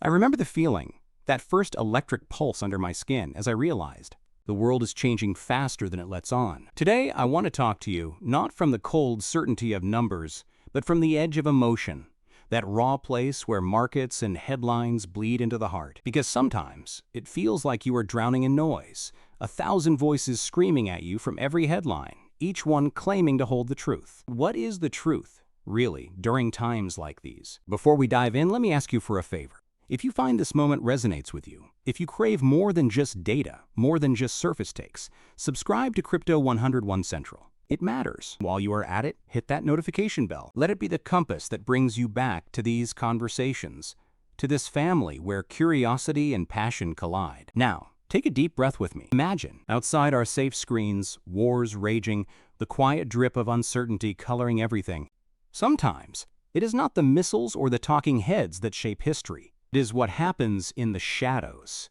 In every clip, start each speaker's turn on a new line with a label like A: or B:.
A: I remember the feeling, that first electric pulse under my skin as I realized the world is changing faster than it lets on. Today, I want to talk to you not from the cold certainty of numbers, but from the edge of emotion, that raw place where markets and headlines bleed into the heart. Because sometimes it feels like you are drowning in noise, 1,000 voices screaming at you from every headline, each one claiming to hold the truth. What is the truth, really, during times like these? Before we dive in, let me ask you for a favor. If you find this moment resonates with you, if you crave more than just data, more than just surface takes, subscribe to Crypto 101 Central. It matters. While you are at it, hit that notification bell. Let it be the compass that brings you back to these conversations, to this family where curiosity and passion collide. Now, take a deep breath with me. Imagine, outside our safe screens, wars raging, the quiet drip of uncertainty coloring everything. Sometimes, it is not the missiles or the talking heads that shape history. It is what happens in the shadows,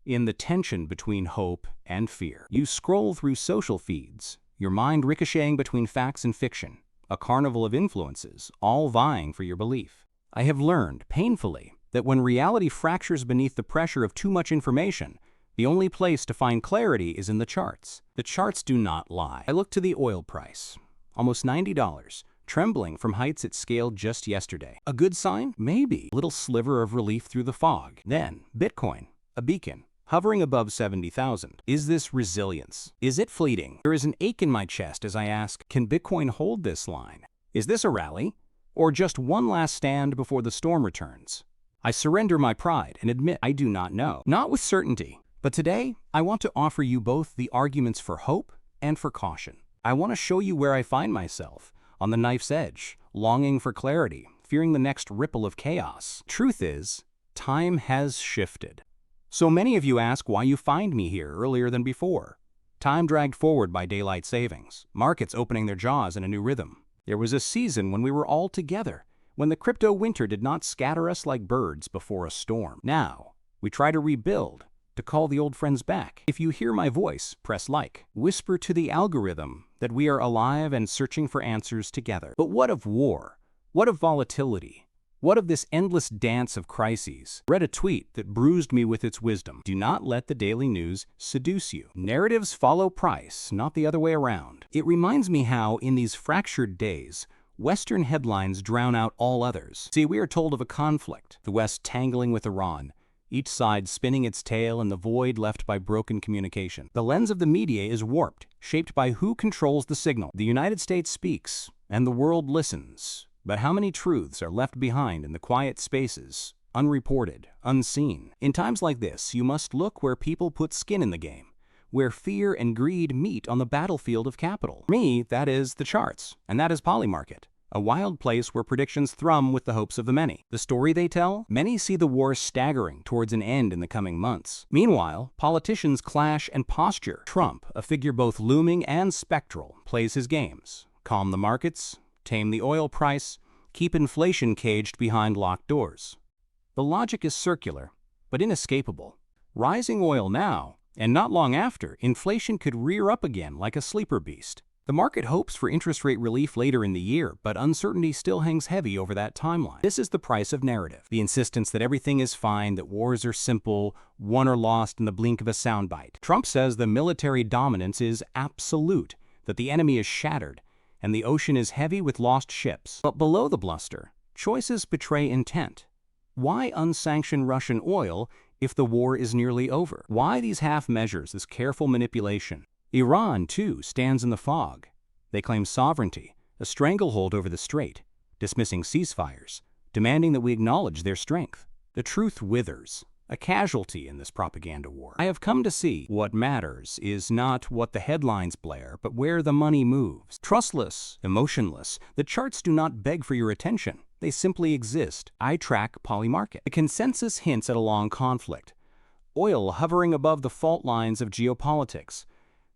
A: in the tension between hope and fear. You scroll through social feeds, your mind ricocheting between facts and fiction, a carnival of influences, all vying for your belief. I have learned, painfully, that when reality fractures beneath the pressure of too much information, the only place to find clarity is in the charts. The charts do not lie. I look to the oil price, almost $90. Trembling from heights it scaled just yesterday. A good sign? Maybe. A little sliver of relief through the fog. Then, Bitcoin, a beacon, hovering above 70,000. Is this resilience? Is it fleeting? There is an ache in my chest as I ask, can Bitcoin hold this line? Is this a rally? Or just one last stand before the storm returns? I surrender my pride and admit I do not know. Not with certainty. But today, I want to offer you both the arguments for hope and for caution. I want to show you where I find myself, on the knife's edge, longing for clarity, fearing the next ripple of chaos. Truth is, time has shifted. So many of you ask why you find me here earlier than before. Time dragged forward by daylight savings, markets opening their jaws in a new rhythm. There was a season when we were all together, when the crypto winter did not scatter us like birds before a storm. Now, we try to rebuild, to call the old friends back. If you hear my voice, press like. Whisper to the algorithm that we are alive and searching for answers together. But what of war? What of volatility? What of this endless dance of crises? Read a tweet that bruised me with its wisdom. Do not let the daily news seduce you. Narratives follow price, not the other way around. It reminds me how, in these fractured days, Western headlines drown out all others. See, we are told of a conflict, the West tangling with Iran, each side spinning its tail in the void left by broken communication. The lens of the media is warped, shaped by who controls the signal. The United States speaks, and the world listens. But how many truths are left behind in the quiet spaces, unreported, unseen? In times like this, you must look where people put skin in the game, where fear and greed meet on the battlefield of capital. For me, that is the charts, and that is Polymarket. A wild place where predictions thrum with the hopes of the many. The story they tell? Many see the war staggering towards an end in the coming months. Meanwhile, politicians clash and posture. Trump, a figure both looming and spectral, plays his games. Calm the markets, tame the oil price, keep inflation caged behind locked doors. The logic is circular, but inescapable. Rising oil now, and not long after, inflation could rear up again like a sleeper beast. The market hopes for interest rate relief later in the year, but uncertainty still hangs heavy over that timeline. This is the price of narrative. The insistence that everything is fine, that wars are simple, won or lost in the blink of a soundbite. Trump says the military dominance is absolute, that the enemy is shattered, and the ocean is heavy with lost ships. But below the bluster, choices betray intent. Why unsanction Russian oil if the war is nearly over? Why these half measures, this careful manipulation? Iran, too, stands in the fog. They claim sovereignty, a stranglehold over the strait, dismissing ceasefires, demanding that we acknowledge their strength. The truth withers, a casualty in this propaganda war. I have come to see what matters is not what the headlines blare, but where the money moves. Trustless, emotionless, the charts do not beg for your attention. They simply exist. I track Polymarket. The consensus hints at a long conflict. Oil hovering above the fault lines of geopolitics.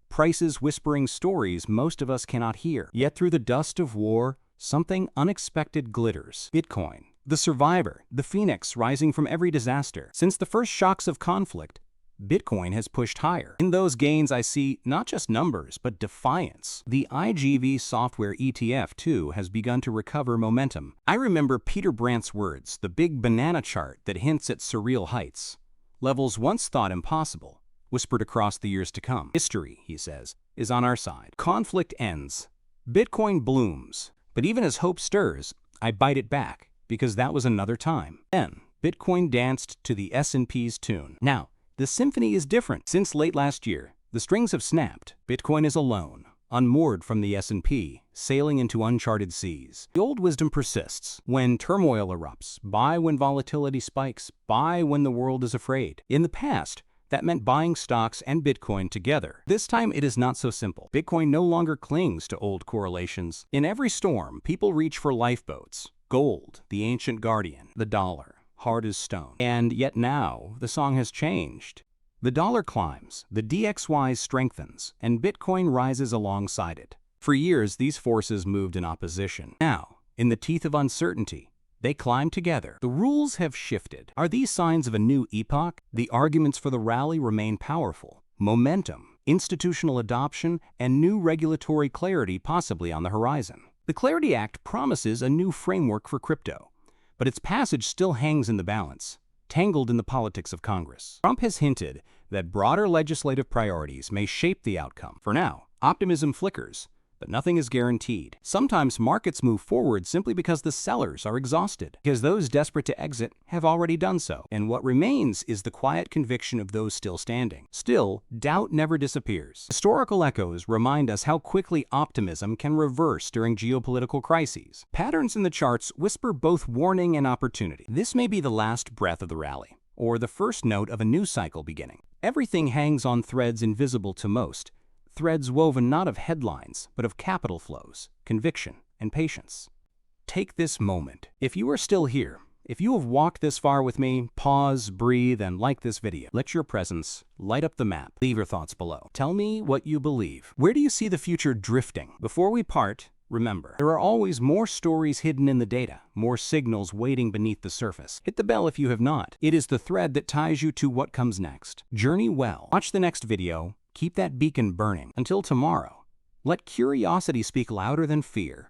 A: Prices whispering stories most of us cannot hear. Yet through the dust of war, something unexpected glitters. Bitcoin, the survivor, the phoenix rising from every disaster. Since the first shocks of conflict, Bitcoin has pushed higher. In those gains, I see not just numbers, but defiance. The IGV software ETF, too, has begun to recover momentum. I remember Peter Brandt's words, the big banana chart that hints at surreal heights. Levels once thought impossible, whispered across the years to come. History, he says, is on our side. Conflict ends. Bitcoin blooms. But even as hope stirs, I bite it back, because that was another time. Then, Bitcoin danced to the S&P's tune. Now, the symphony is different. Since late last year, the strings have snapped. Bitcoin is alone, unmoored from the S&P, sailing into uncharted seas. The old wisdom persists. When turmoil erupts, buy when volatility spikes, buy when the world is afraid. In the past, that meant buying stocks and Bitcoin together. This time, it is not so simple. Bitcoin no longer clings to old correlations. In every storm, people reach for lifeboats. Gold, the ancient guardian. The dollar, hard as stone. And yet now, the song has changed. The dollar climbs, the DXY strengthens, and Bitcoin rises alongside it. For years, these forces moved in opposition. Now, in the teeth of uncertainty, they climb together. The rules have shifted. Are these signs of a new epoch? The arguments for the rally remain powerful. Momentum, institutional adoption, and new regulatory clarity possibly on the horizon. The Clarity Act promises a new framework for crypto, but its passage still hangs in the balance, tangled in the politics of Congress. Trump has hinted that broader legislative priorities may shape the outcome. For now, optimism flickers, but nothing is guaranteed. Sometimes markets move forward simply because the sellers are exhausted, because those desperate to exit have already done so, and what remains is the quiet conviction of those still standing. Still, doubt never disappears. Historical echoes remind us how quickly optimism can reverse during geopolitical crises. Patterns in the charts whisper both warning and opportunity. This may be the last breath of the rally, or the first note of a new cycle beginning. Everything hangs on threads invisible to most, threads woven not of headlines, but of capital flows, conviction, and patience. Take this moment. If you are still here, if you have walked this far with me, pause, breathe, and like this video. Let your presence light up the map. Leave your thoughts below. Tell me what you believe. Where do you see the future drifting? Before we part, remember, there are always more stories hidden in the data, more signals waiting beneath the surface. Hit the bell if you have not. It is the thread that ties you to what comes next. Journey well. Watch the next video. Keep that beacon burning. Until tomorrow, let curiosity speak louder than fear.